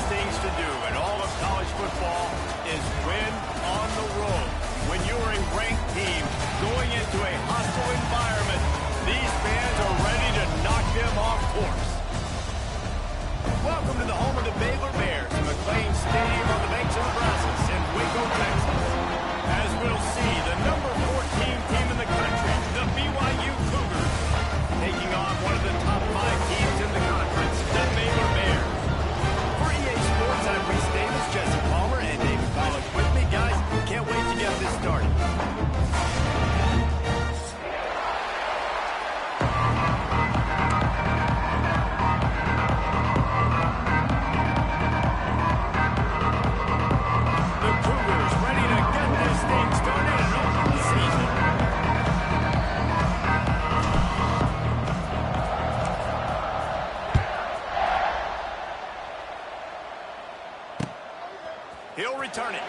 hardest things to do in all of college football is win on the road. When you're a ranked team going into a hostile environment, these fans are ready to knock them off course. Welcome to the home of the Baylor Bears, McLean Stadium on the banks of the Brazos in Waco, Texas. As we'll see, the number 14 team in the country, the BYU Cougars, taking on one of the top 5 teams in the conference, the Baylor Bears. For EA Sports, I'm Reese Davis, Jesse Palmer, and David Pollock with me. Guys, can't wait to get this started. He'll return it.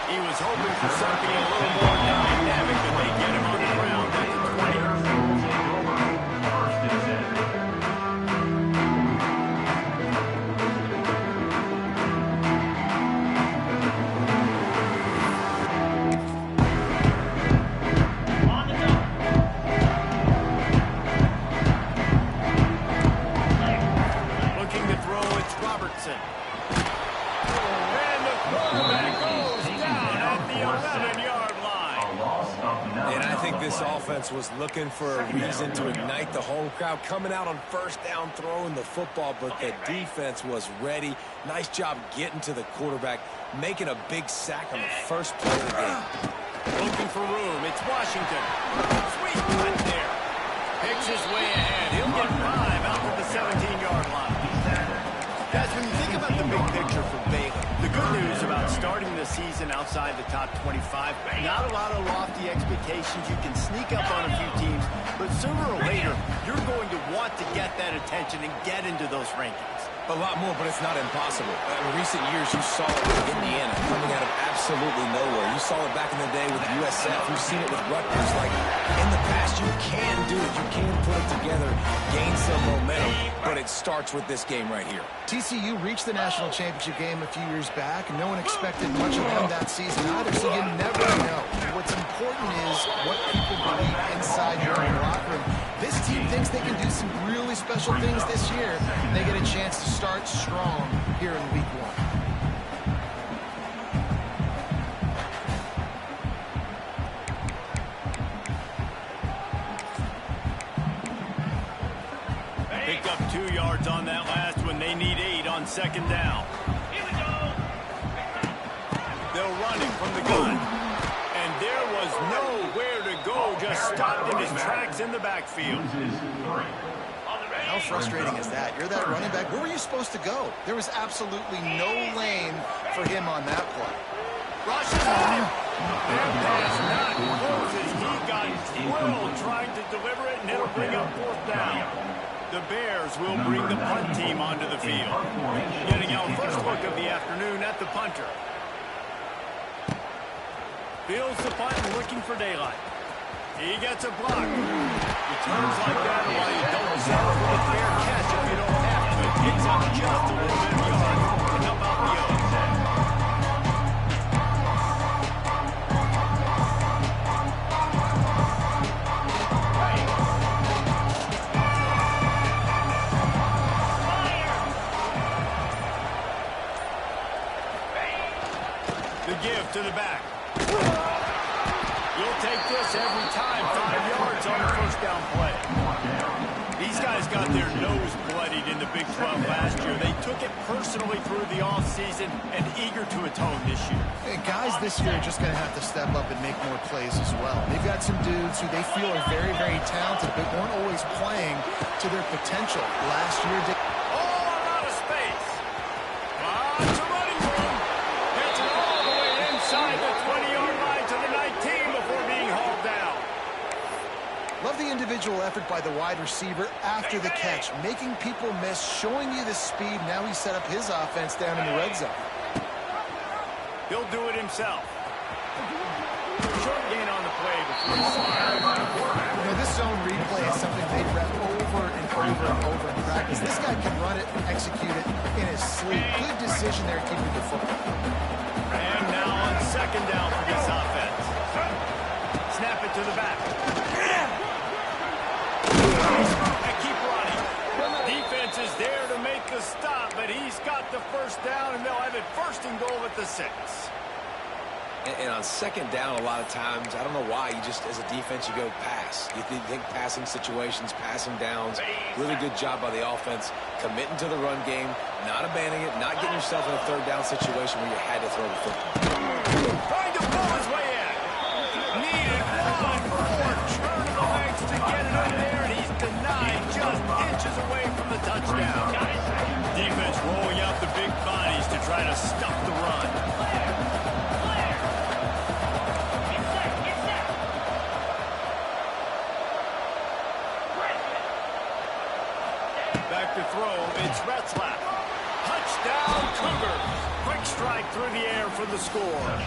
He was hoping for something a little more dynamic, but they get him on the ground at the 20. Looking to throw, it's Robertson. And the quarterback goes down at the 11-yard line. And I think this offense was looking for a reason to ignite the home crowd, coming out on first down, throwing the football, but the defense was ready. Nice job getting to the quarterback, making a big sack on the first play of the game. Looking for room, it's Washington. Sweet cut there. Picks his way ahead. He'll get 5 out to the 17-yard line. Guys, when you think about the big picture for Baylor, the good news about starting the season outside the top 25, not a lot of lofty expectations. You can sneak up on a few teams, but sooner or later, you're going to want to get that attention and get into those rankings. A lot more, but it's not impossible. In recent years, you saw it with Indiana coming out of absolutely nowhere. You saw it back in the day with USF. You've seen it with Rutgers. Like, in the past, you can do it. You can put it together, gain some momentum, but it starts with this game right here. TCU reached the national championship game a few years back, and no one expected much of them that season either, so you never know. What's important is what people believe inside your own locker room. This team thinks they can do some really special things this year, and they get a chance to start strong here in week 1. Picked up 2 yards on that last one. They need 8 on second down. They'll run him from the gun. And there was nowhere to go. Just stopped in his tracks in the backfield. How frustrating is that? You're that running back. Where were you supposed to go? There was absolutely no lane for him on that play. Rushes on him. That pass not close as he got drilled trying to deliver it, and it'll bring up 4th down. The Bears will bring the punt team onto the field. Getting our first look of the afternoon at the punter. Fields the punt and looking for daylight. He gets a block. Returns like that while you don't settle for a fair catch if you don't have to. It picks up just a little bit of yards to help out the O's. The give to the back. You'll take this every time. 5 yards on the first down play. These guys got their nose bloodied in the Big 12 last year. They took it personally through the offseason and eager to atone this year. Hey, guys this year are just going to have to step up and make more plays as well. They've got some dudes who they feel are very, very talented, but weren't always playing to their potential. Last year, Oh, a lot of space. Lots of running room. Gets it all the way inside the 20-yard line to the 19 before being hauled down. love the individual effort by the wide receiver after the catch, making people miss, showing you the speed. Now he set up his offense down in the red zone. He'll do it himself. Short gain on the play before the slide. You know, this zone replay is something they rep over and over and over in practice. This guy can run it and execute it in his sleep. Good decision there keeping the football. And now on second down for this offense. Snap it to the back. And keep running. Defense is there to make the stop, but he's got the first down, and they'll have it first and goal at the 6. And on second down, a lot of times, I don't know why, you just, as a defense, you go pass. You think passing situations, passing downs. Really good job by the offense, committing to the run game, not abandoning it, not getting yourself in a third down situation where you had to throw the football. Trying to pull his way in. Needed 1 more turn of the legs to get it in there, and he's denied just inches away from the touchdown. Defense rolling out the big bodies to try to stop the run. Back to throw, it's Retzlaff. Touchdown, Cougars. Quick strike through the air for the score.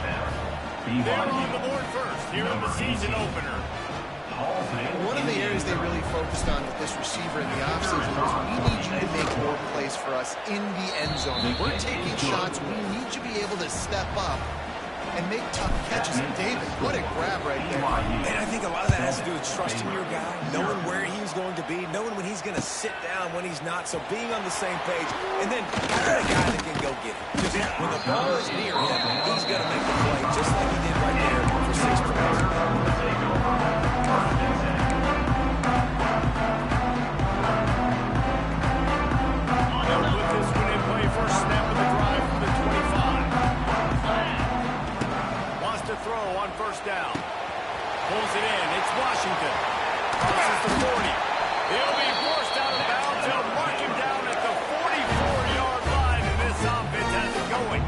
They're on the board first here in the season opener. One of the areas they really focused on with this receiver in the offseason was we need you to make more plays for us in the end zone. When we're taking shots, we need you to be able to step up and make tough catches. And David, what a grab right there. And I think a lot of that has to do with trusting your guy, knowing where he's going to be, knowing when he's going to sit down, when he's not, so being on the same page, and then having a guy that can go get it. Just when the ball is near him, he's going to make the play, just like he did right there for 6 points. They'll put this one in play first snap of the drive from the 25. Wants to throw on first down. Pulls it in. It's Washington. Crosses the 40. He'll be forced out of bounds. They'll mark him down at the 44-yard line, and this offense has it going.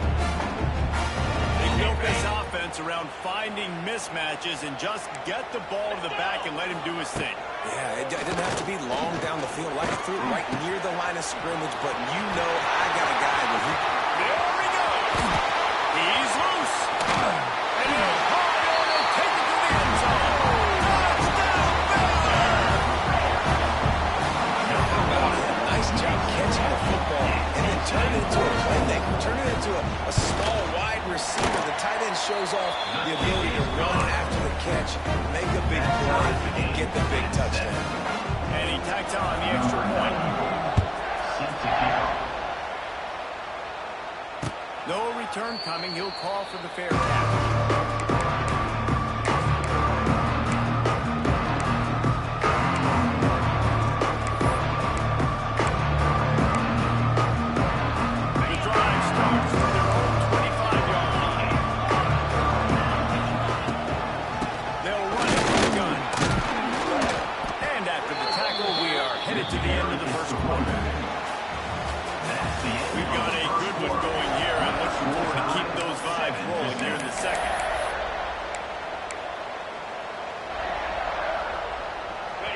They built this offense around finding mismatches and just get the ball to the back and let him do his thing. Yeah, it didn't have to be long down the field, right near the line of scrimmage, but you know I got a guy when he... There we go. He's loose. And he'll hard on and take it to the end zone. Touchdown, Baylor! Nice job catching the football and then turn it into a playmaker, turn it into a small wide receiver. The tight end shows off the ability to run after the catch, make a big play, and get the big touchdown. And he tacks on the extra point. No return coming. He'll call for the fair catch. To the end of the first quarter. We've got a good one going here. I'm looking forward to keep those vibes rolling here in the second.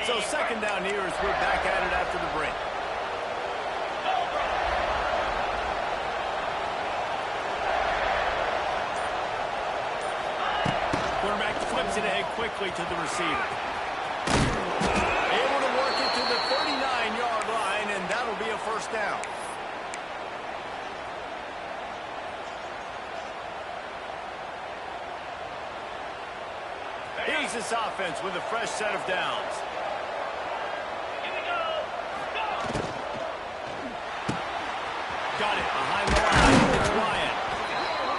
So second down here as we're back at it after the break. Quarterback flips it ahead quickly to the receiver. Able to work it to the 39-yard line, and that'll be a first down. Here's this offense with a fresh set of downs. Here we go. Got it behind the line. It's Ryan.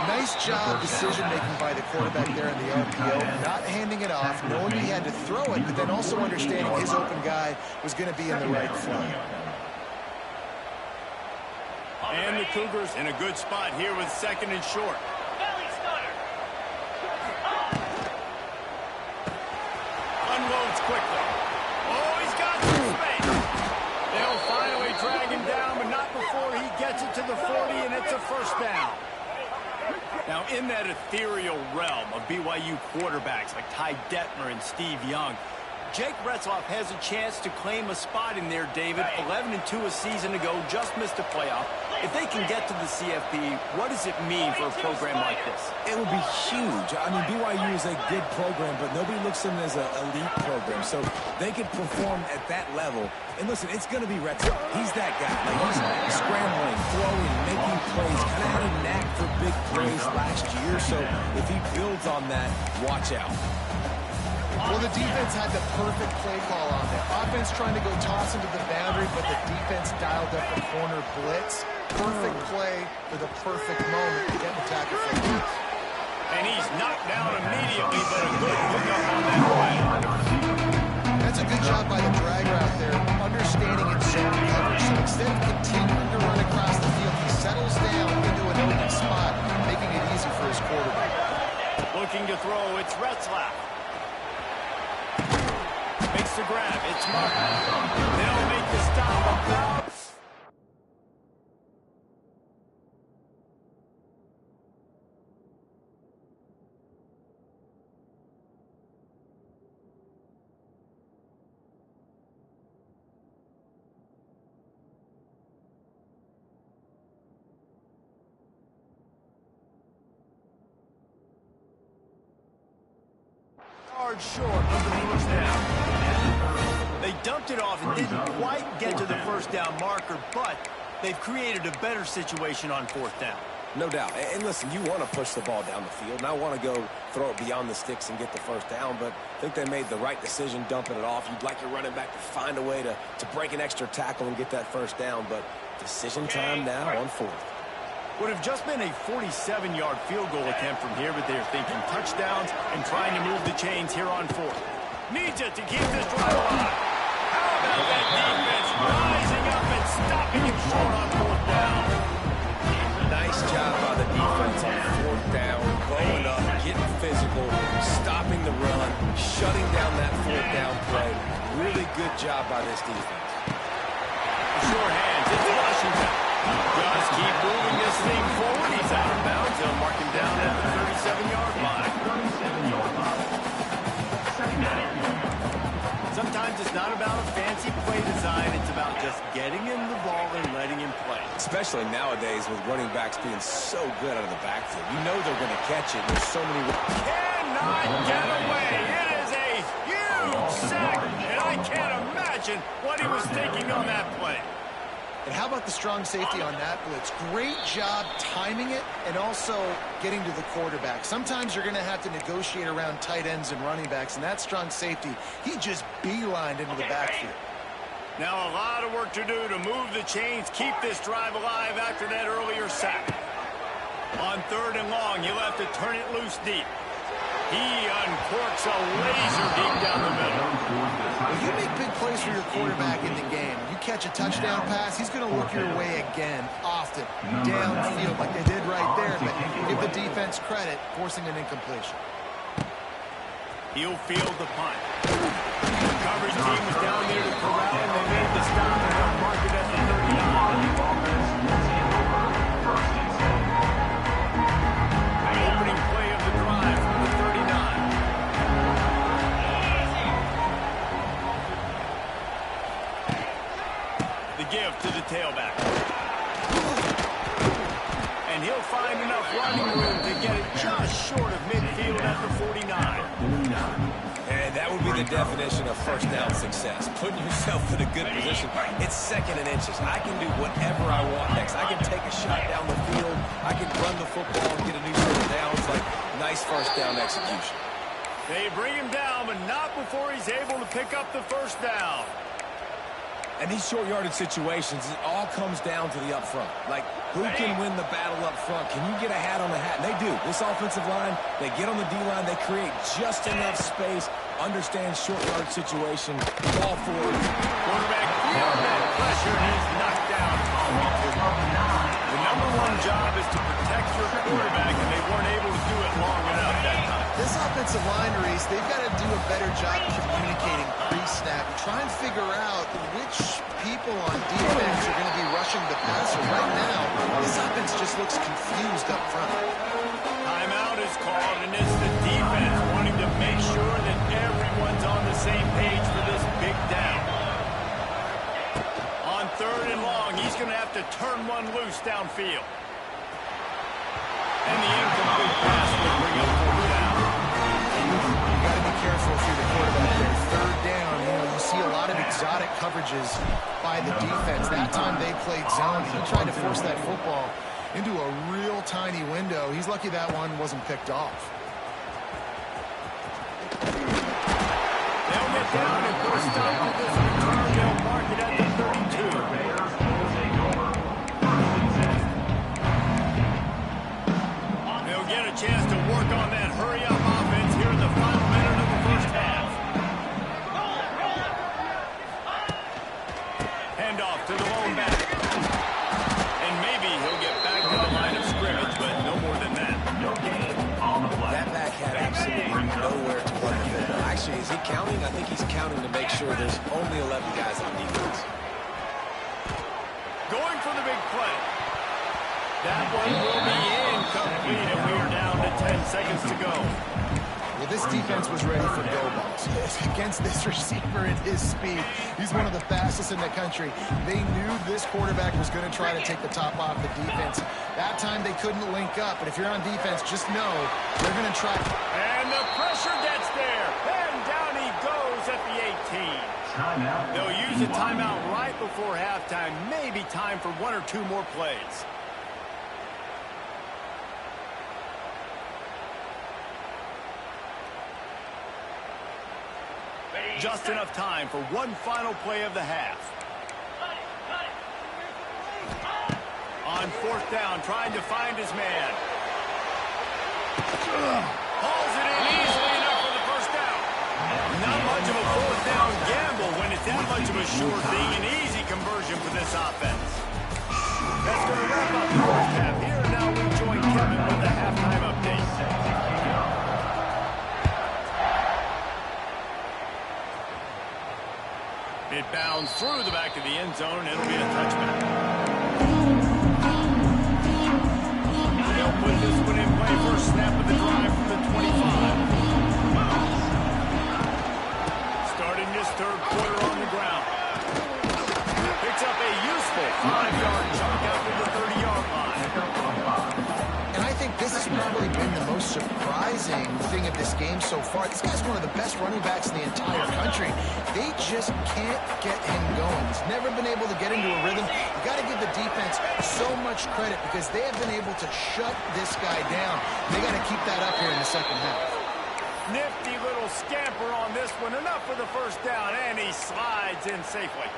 Nice job decision-making by the quarterback there in the RPO, not handing it off, knowing he had to throw it, but then also understanding his open guy was going to be in the right flank. And the Cougars in a good spot here with second and short. Unloads quickly. Oh, he's got some space. They'll finally drag him down, but not before he gets it to the 40, and it's a first down. Now, in that ethereal realm of BYU quarterbacks like Ty Detmer and Steve Young, Jake Retzlaff has a chance to claim a spot in there, David. 11-2 a season ago, just missed a playoff. If they can get to the CFP, what does it mean for a program like this? It would be huge. I mean, BYU is a good program, but nobody looks at them as an elite program. So they could perform at that level. And listen, it's going to be Retzlaff. He's that guy. Like, he's scrambling, throwing, making plays. Kind of had a knack for big plays last year. So if he builds on that, watch out. Well, the defense had the perfect play call on there. Offense trying to go toss into the boundary, but the defense dialed up the corner blitz. Perfect play for the perfect moment to get the tackle for the loss. And he's knocked down immediately, but a good pickup on that play. That's a good job by the dragger out there, understanding its zone coverage. So instead of continuing to run across the field, he settles down into an open spot, making it easy for his quarterback. Looking to throw, it's Retzlaff. Makes the grab, it's Martin. They'll make the stop about... short of the first down. They dumped it off and didn't quite get to the first down marker, but they've created a better situation on fourth down. No doubt. And listen, you want to push the ball down the field, and I want to go throw it beyond the sticks and get the first down, but I think they made the right decision dumping it off. You'd like your running back to find a way to break an extra tackle and get that first down, but decision time now on fourth. Would have just been a 47-yard field goal attempt from here, but they're thinking touchdowns and trying to move the chains here on fourth. Needs it to keep this drive alive. How about that defense rising up and stopping him short on fourth down? Nice job by the defense on fourth down, going up, getting physical, stopping the run, shutting down that fourth down play. Really good job by this defense. Short hands, it's Washington. Just keep moving this thing forward. He's out of bounds. They'll mark him down at the 37-yard line. Sometimes it's not about a fancy play design. It's about just getting him the ball and letting him play. Especially nowadays with running backs being so good out of the backfield. You know they're going to catch it. There's so many... Cannot get away. It is a huge sack, and I can't imagine what he was thinking on that play. And how about the strong safety on that blitz? Great job timing it and also getting to the quarterback. Sometimes you're going to have to negotiate around tight ends and running backs, and that strong safety, he just beelined into the backfield. Now a lot of work to do to move the chains, keep this drive alive after that earlier sack. On third and long, you'll have to turn it loose deep. He uncorks a laser deep down the middle. When you make big plays for your quarterback in the game, you catch a touchdown pass, he's going to look your way again, often, downfield like they did right there, but give the defense credit, forcing an incompletion. He'll field the punt. The coverage team was down there to corral, and they made the stop, and they'll mark it at the 39. Opening play of the drive from the 39. The give to the tailback. And he'll find enough running room to get it just short of midfield at the 49. And that would be the definition of first down success. Putting yourself in a good position. It's second and inches. I can do whatever I want next. I can take a shot down the field. I can run the football and get a new set of downs. Like, nice first down execution. They bring him down, but not before he's able to pick up the first down. And these short yardage situations, it all comes down to the up front. Like, who can win the battle up front? Can you get a hat on the hat? And they do. This offensive line, they get on the D-line, they create just enough space, understand short yardage situation, ball forward. Quarterback feels that pressure, and he's knocked down. The number one job is to protect your quarterback, and they weren't able to do it long enough that time. This offensive line, Reese, they've got to do a better job communicating pre-snap and try and figure out which people on defense are going to be rushing the passer. Right now, this offense just looks confused up front. Timeout. Timeout is called, and it's the defense wanting to make sure that everyone's on the same page for this big down. On 3rd and long, he's going to have to turn one loose downfield. And the incomplete pass will bring up 4th down. You got to be careful if you're the quarterback there. 3rd down, you see a lot of exotic coverages by the defense. That time they played zone. He tried to force that football into a real tiny window. He's lucky that one wasn't picked off. They'll get down and put a stop to this return. They'll mark it at the 32. They'll get a chance to work on that hurry-up offense here in the final minute of the first half. Handoff to the lone back. And maybe he'll get back to the line of scrimmage, but no more than that. That back had absolutely nowhere to run the football. Actually, is he counting? I think he's counting to make sure there's only 11 guys on defense. Going for the big play. That one will be incomplete, and we are down to 10 seconds to go. Well, this defense was ready for go balls. Against this receiver at his speed, he's one of the fastest in the country. They knew this quarterback was going to try to take the top off the defense. That time they couldn't link up, but if you're on defense, just know they're going to try. And the pressure gets there, and down he goes at the 18. They'll use a timeout right before halftime. Maybe time for 1 or 2 more plays. Just enough time for one final play of the half. On 4th down, trying to find his man. Hauls it in easily enough for the first down. Not much of a 4th down gamble when it's that much of a sure thing. An easy conversion for this offense. That's going to wrap up the first half. Here and now we join Kevin with the halftime update. It bounds through the back of the end zone, and it'll be a touchback. They'll put this one in play first snap of the drive from the 25. Starting this 3rd quarter on the ground. Picks up a useful 5-yard chunk out to the 30-yard line. And I think this has probably been the most surprising thing of this game so far. This guy's one of the best running backs in the entire country. They just can't get him going. He's never been able to get into a rhythm. You got to give the defense so much credit because they have been able to shut this guy down. They got to keep that up here in the second half. Nifty little scamper on this one. Enough for the first down, and he slides in safely.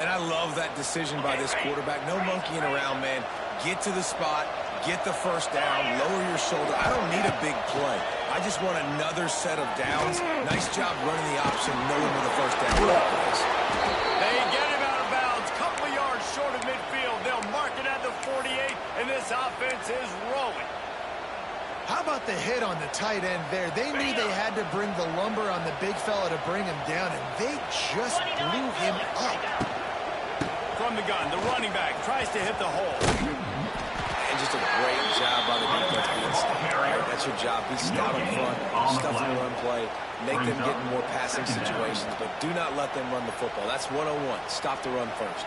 And I love that decision by this quarterback. No monkeying around, man. Get to the spot, get the first down, lower your shoulder. I don't need a big play. I just want another set of downs. Nice job running the option, knowing where the first down is. They get him out of bounds, couple of yards short of midfield. They'll mark it at the 48, and this offense is rolling. How about the hit on the tight end there? They knew they had to bring the lumber on the big fella to bring him down, and they just blew him up. From the gun, the running back tries to hit the hole. And just a great job by the defense being stout. Right? That's your job. Be stout in front, stuff the run play, make them get in more passing situations, but do not let them run the football. That's 101. Stop the run first.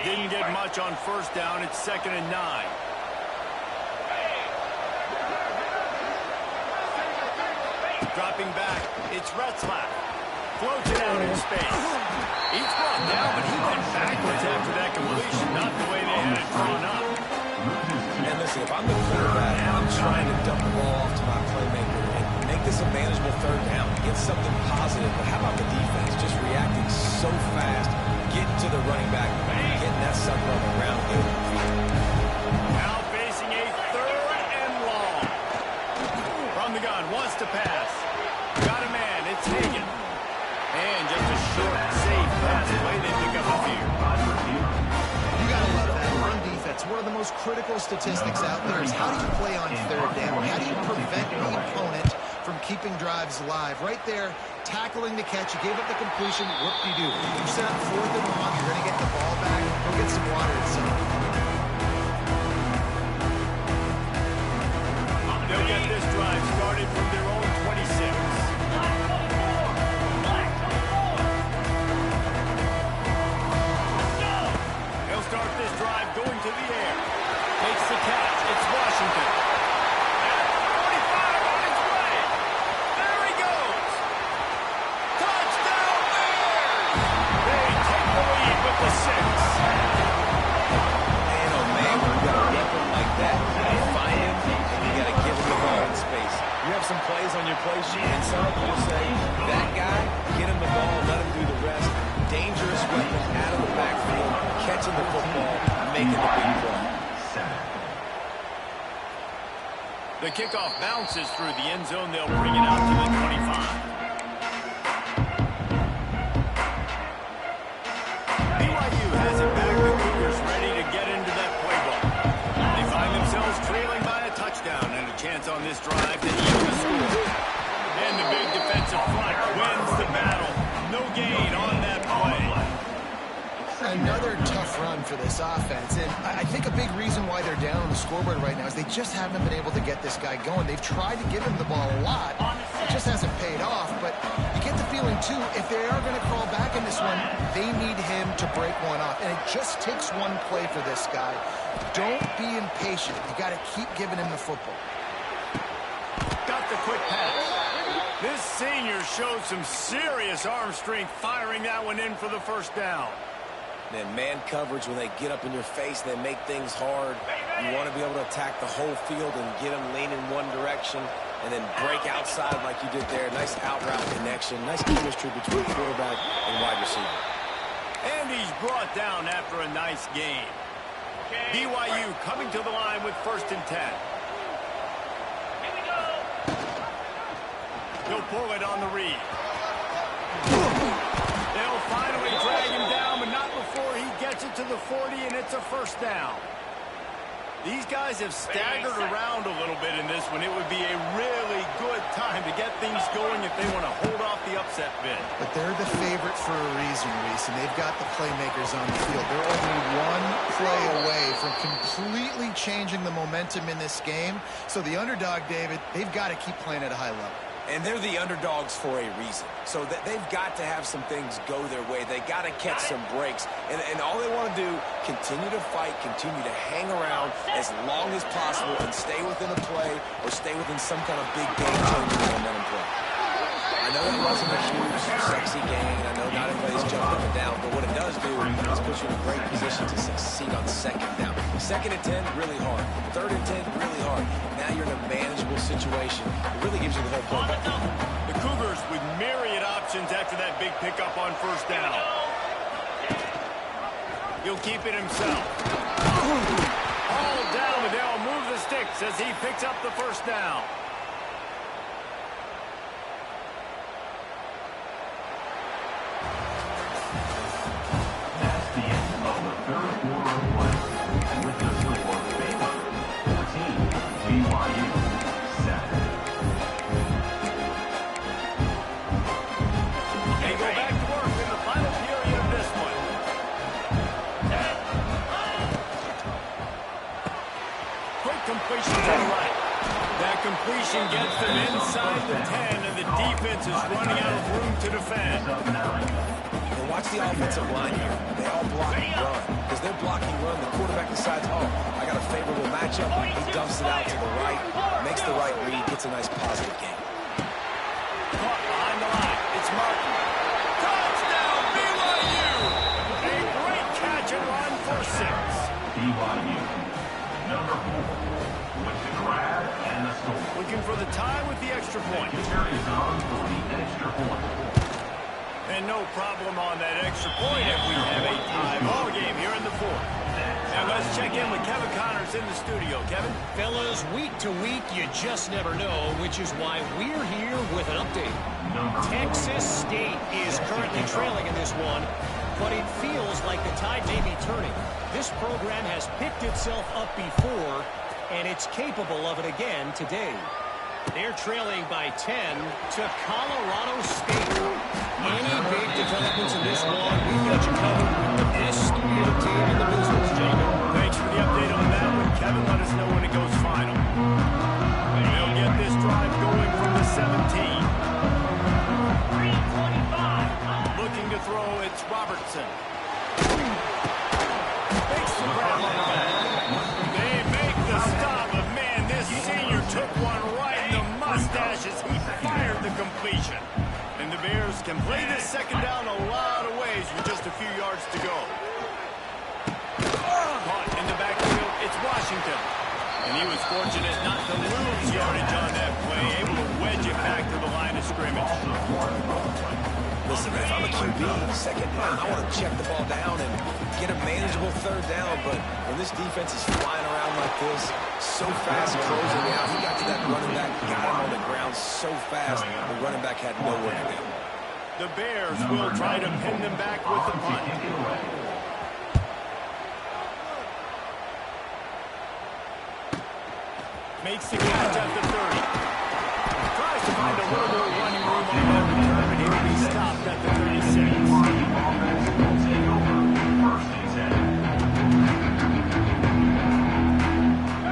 Didn't get much on first down. It's 2nd and 9. Dropping back, it's Retzlaff. Floats it out in space. He's brought down, but he went backwards after that completion. Not the way they had it drawn up. And listen, if I'm the quarterback, I'm trying to dump the ball off to my playmaker and make this a manageable 3rd down. Get something positive, but how about the defense? Just reacting so fast, getting to the running back, getting that sucker on the ground. Now facing a 3rd and long. From the gun, wants to pass. Got a man, it's Hagan. And just a short, safe pass away. They pick up a few. You got to love that run defense. One of the most critical statistics out there is how do you play on 3rd down? How do you prevent the opponent from keeping drives alive? Right there, tackling the catch. You gave up the completion. What do? You set up 4th and long. You're going to get the ball back. Go get some water and some. drive started from their own 26. He'll start this drive going to the air. Takes the catch. It's Washington. At the 45 on his way. There he goes. Touchdown Bears! They take the lead with the 6. Man, oh man, when you got a weapon like that, you find him, and you got to give him the ball in space. You have some plays on your play sheet, and some of you say, that guy, get him the ball, let him do the rest. Dangerous weapon out of the backfield, catching the football, making the big play. The kickoff bounces through the end zone. They'll bring it out to the 25. BYU has it back. The Cougars ready to get into that playbook. They find themselves trailing by a touchdown and a chance on this drive to even the score. And the big defensive front wins the battle. No gain on that play. Another tough run for this offense, and I think a big reason why they're down on the scoreboard right now is they just haven't been able to get this guy going. They've tried to give him the ball a lot. It just hasn't paid off, but you get the feeling, too, if they are going to crawl back in this one, they need him to break one off, and it just takes one play for this guy. Don't be impatient. You got to keep giving him the football. Got the quick pass. This senior showed some serious arm strength firing that one in for the first down. Then man coverage, when they get up in your face, they make things hard. You want to be able to attack the whole field and get them leaning one direction and then break outside like you did there. Nice out route connection. Nice chemistry between quarterback and wide receiver. And he's brought down after a nice game. BYU coming to the line with 1st and 10. He'll pull it on the read. They'll finally drag him down, but not before he gets it to the 40, and it's a first down. These guys have staggered around a little bit in this one. It would be a really good time to get things going if they want to hold off the upset bid. But they're the favorite for a reason, Reese, and they've got the playmakers on the field. They're only one play away from completely changing the momentum in this game. So the underdog, David, they've got to keep playing at a high level. And they're the underdogs for a reason. So that they've got to have some things go their way. They got to catch some breaks. And all they want to do, continue to fight, continue to hang around as long as possible and stay within a play or stay within some kind of big game-changing momentum play. I know that wasn't a huge, sexy game. I know not everybody's jumping up and down, but what it does do is put you in a great position to succeed on 2nd down. 2nd and 10, really hard. 3rd and 10, really hard. Now you're in a manageable situation. It really gives you the whole play. The Cougars with myriad options after that big pickup on 1st down. He'll keep it himself. All down, but they'll move the sticks as he picks up the 1st down. Completion to the right. That completion gets them inside the 10, and the defense is running out of room to defend. And watch the offensive line here. They all block and run. Because they're blocking run, the quarterback decides, oh, I got a favorable matchup. He dumps it out to the right, makes the right read, gets a nice positive game. Caught behind the line. It's Martin. Touchdown, BYU! A great catch and run for 6. BYU, number 4. Looking for the tie with the extra point. And no problem on that extra point if we have a tie ball game here in the 4th. And let's check in with Kevin Connors in the studio. Kevin? Fellas, week to week, you just never know, which is why we're here with an update. Texas State is currently trailing in this one, but it feels like the tide may be turning. This program has picked itself up before, and it's capable of it again today. They're trailing by 10 to Colorado State. Any big developments in this one, we've got you covered. This studio team in the business, gentlemen. Thanks for the update on that one. Kevin, let us know when it goes final. They'll get this drive 17. Looking to throw, it's Robertson. Makes the grab on the back. They make the stop, but man, this senior took one right in the mustache as he fired the completion. And the Bears can play this second down a lot of ways with just a few yards to go. Caught in the backfield, it's Washington. And he was fortunate not to lose yardage on that play, able to wedge it back to the line of scrimmage. Listen, if I'm a QB, second down, I want to check the ball down and get a manageable third down. But when this defense is flying around like this, so fast closing out, he got to that running back, got him on the ground so fast, the running back had nowhere to go. The Bears will try to pin them back with the punt. Makes the catch at the 30. Tries to find a little more running room on that return, and he will be stopped at the 36.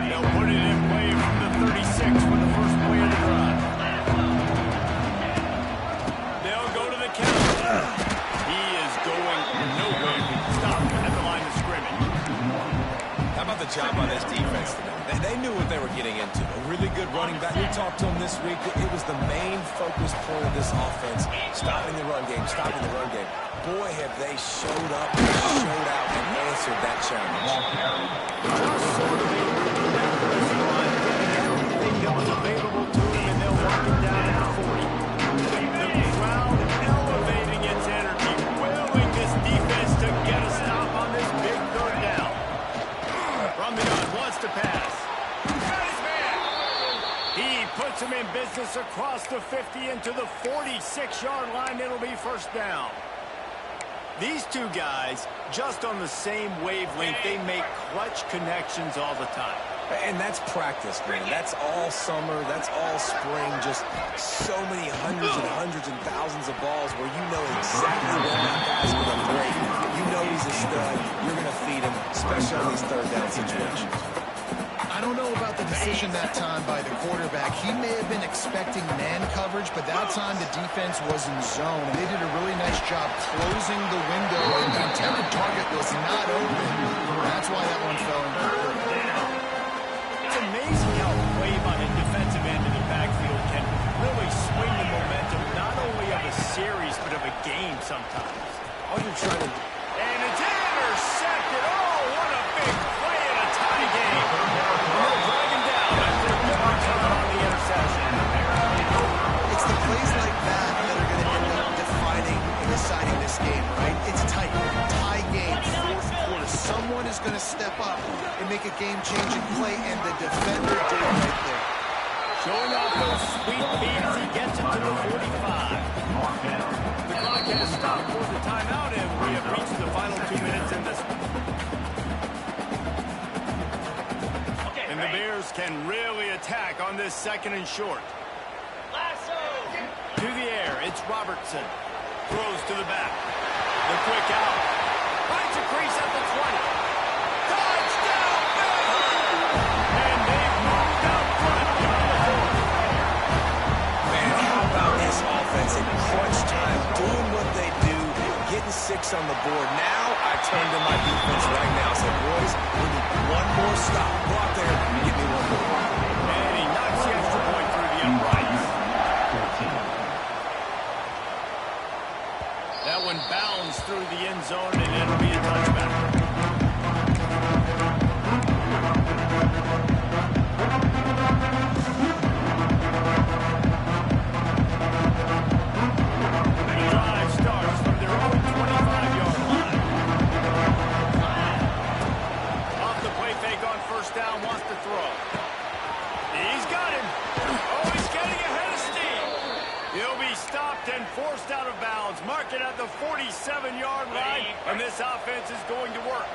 They'll put it in play from the 36 for the first play of the drive. They'll go to the counter. He is going nowhere. Stopped at the line of scrimmage. How about the job on this defense today? They knew what they were getting into. A really good running back. We talked to him this week. It was the main focus point of this offense. Stopping the run game, stopping the run game. Boy, have they showed up, showed out, and answered that challenge. Just sort of able to get that press run, everything that was available to him, and they'll walk him down at the 40. The crowd elevating its energy, willing this defense to get a stop on this big third down. From the gun, wants to pass. He puts him in business across the 50 into the 46-yard line. It'll be first down. These two guys, just on the same wavelength, they make clutch connections all the time. And that's practice, man. That's all summer. That's all spring. Just so many hundreds and thousands of balls where you know exactly when that guy's going to break. You know he's a stud. You're going to feed him, especially on these third down situations. I don't know about the decision that time by the quarterback. He may have been expecting man coverage, but that time the defense was in zone. And they did a really nice job closing the window, and the intended target was not open. That's why that one fell into the quarterback. It's amazing how a play by a defensive end in the backfield can really swing the momentum not only of a series, but of a game sometimes. All you're trying to... And it's intercepted. Oh, what a big play in a tie game. They'll drag him down after a good return on the interception. It's the plays like that that are going to end up defining and deciding this game, right? It's tight. Tie game, fourth quarter. Someone is going to step up and make a game-changing play, and the defender did it right there. Showing off those sweet feet as he gets it to the 45. The clock has stopped for the timeout, and we have reached the final 2 minutes in this one. And the Bears can really attack on this second and short. To the air, it's Robertson. Throws to the back. The quick out. Finds a crease at the 20. Touchdown, Bears! And they've moved out front beyond the 40. Man, how about this offense in crunch time, doing what they do, getting 6 on the board. Now I turn to my defense right now and say, boys, we need one more stop. Go out there and give me one more. And he knocks the extra point through the uprights. That one bounds through the end zone, and it'll be a touchback. The drive starts from their own 25-yard line. Off the play fake on first down, wants to throw. He's got him. Oh, he's getting ahead of steam. He'll be stopped and forced out of bounds. Mark it at the 47-yard line, and this offense is going to work.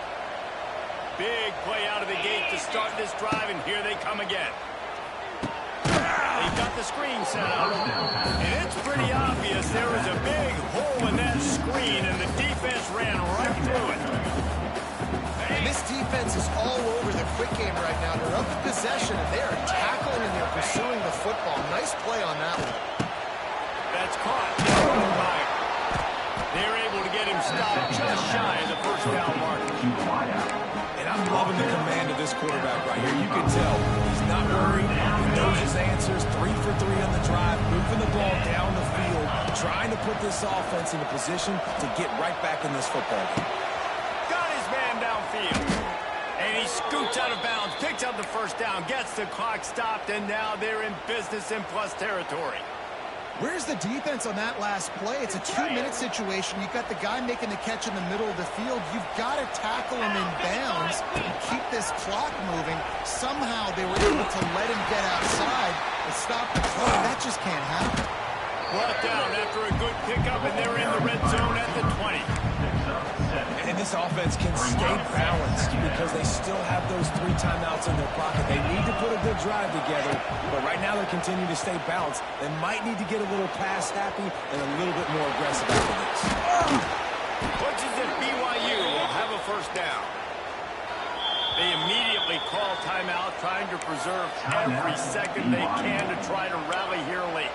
Big play out of the gate to start this drive, and here they come again. They've got the screen set up, and it's pretty obvious there was a big hole in that screen, and the defense ran right through it. And this defense is all over the quick game right now. They're up in possession, and they are tackling and they're pursuing the football. Nice play on that one. That's caught. They're able to get him stopped just shy of the first down mark. And I'm loving the command of this quarterback right here. You can tell he's not worried. He knows his answers. 3 for 3 on the drive, moving the ball down the field, trying to put this offense in a position to get right back in this football game. Got his man downfield. And he scoots out of bounds, picks up the first down, gets the clock stopped, and now they're in business in plus territory. Where's the defense on that last play? It's a 2-minute situation. You've got the guy making the catch in the middle of the field. You've got to tackle him in bounds and keep this clock moving. Somehow they were able to let him get outside and stop the clock. That just can't happen. Brought down after a good pickup, and they're in the red zone at the 20. And this offense can stay balanced because they still have those 3 timeouts in their pocket. They need to put a good drive together, but right now they're continuing to stay balanced. They might need to get a little pass happy and a little bit more aggressive after this. Coaches at BYU will have a first down. They immediately call timeout, trying to preserve every second they can to try to rally here late.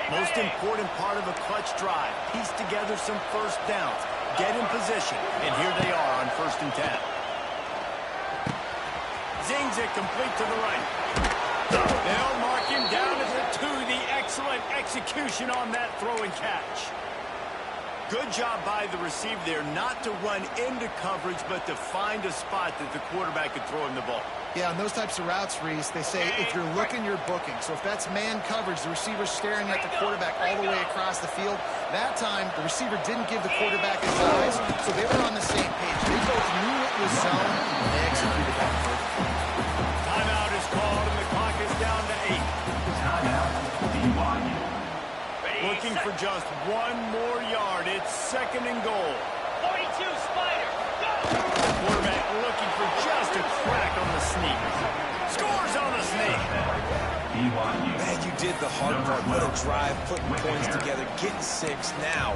Most important part of a clutch drive, piece together some first downs, get in position, and here they are on 1st and 10. Zings it complete to the right. They'll mark him down at the 2. The excellent execution on that throw and catch. Good job by the receiver there not to run into coverage, but to find a spot that the quarterback could throw him the ball. Yeah, on those types of routes, Reese, they say if you're looking, you're booking. So if that's man coverage, the receiver's staring at the quarterback all the way across the field. That time, the receiver didn't give the quarterback his eyes, so they were on the same page. They both knew it was zone, and they executed that perfectly. Timeout is called, and the clock is down to 8. Timeout, BYU. Looking for just 1 more yard. It's 2nd and goal. 42 Spider. Quarterback looking for just a crack on the sneak. Scores on the sneak. BYU. Man, you did the hard part. What a drive, putting points together, getting 6. Now,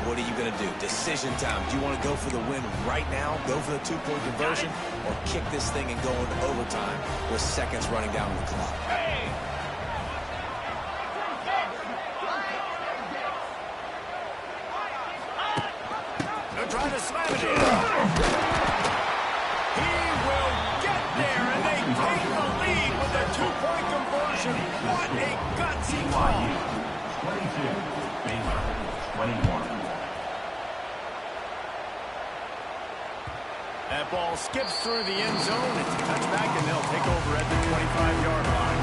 what are you going to do? Decision time. Do you want to go for the win right now, go for the 2-point conversion, or kick this thing and go into overtime with seconds running down the clock? Trying to slam it in. He will get there, and they take the lead with a 2-point conversion. What a gutsy call. BYU. 22. Baylor. 21. That ball skips through the end zone. It's a touchback, and they'll take over at the 25-yard line.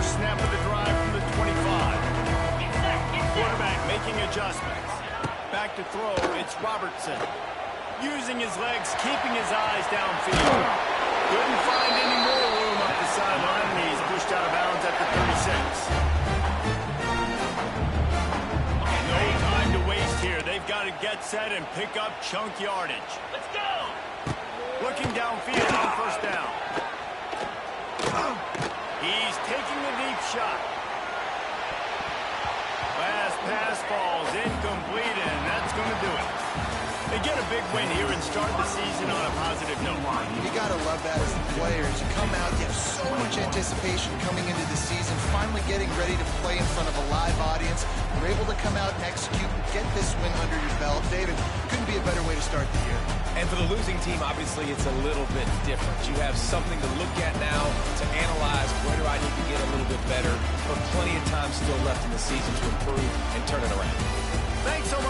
Snap of the drive from the 25. Quarterback making adjustments. Back to throw, it's Robertson. Using his legs, keeping his eyes downfield. Couldn't find any more room up the sideline, and he's pushed out of bounds at the 36. No time to waste here. They've got to get set and pick up chunk yardage. Let's go. Looking downfield on 1st down. He's taking the deep shot. Last pass falls incomplete, and that's going to do it. They get a big win here and start the season on a positive note. You got to love that as the players. You come out, you have so much anticipation coming into the season, finally getting ready to play in front of a live audience. You're able to come out and execute and get this win under your belt. David, couldn't be a better way to start the year. And for the losing team, obviously, it's a little bit different. You have something to look at now, to analyze where do I need to get a little bit better, but plenty of time still left in the season to improve and turn it around. Thanks so much.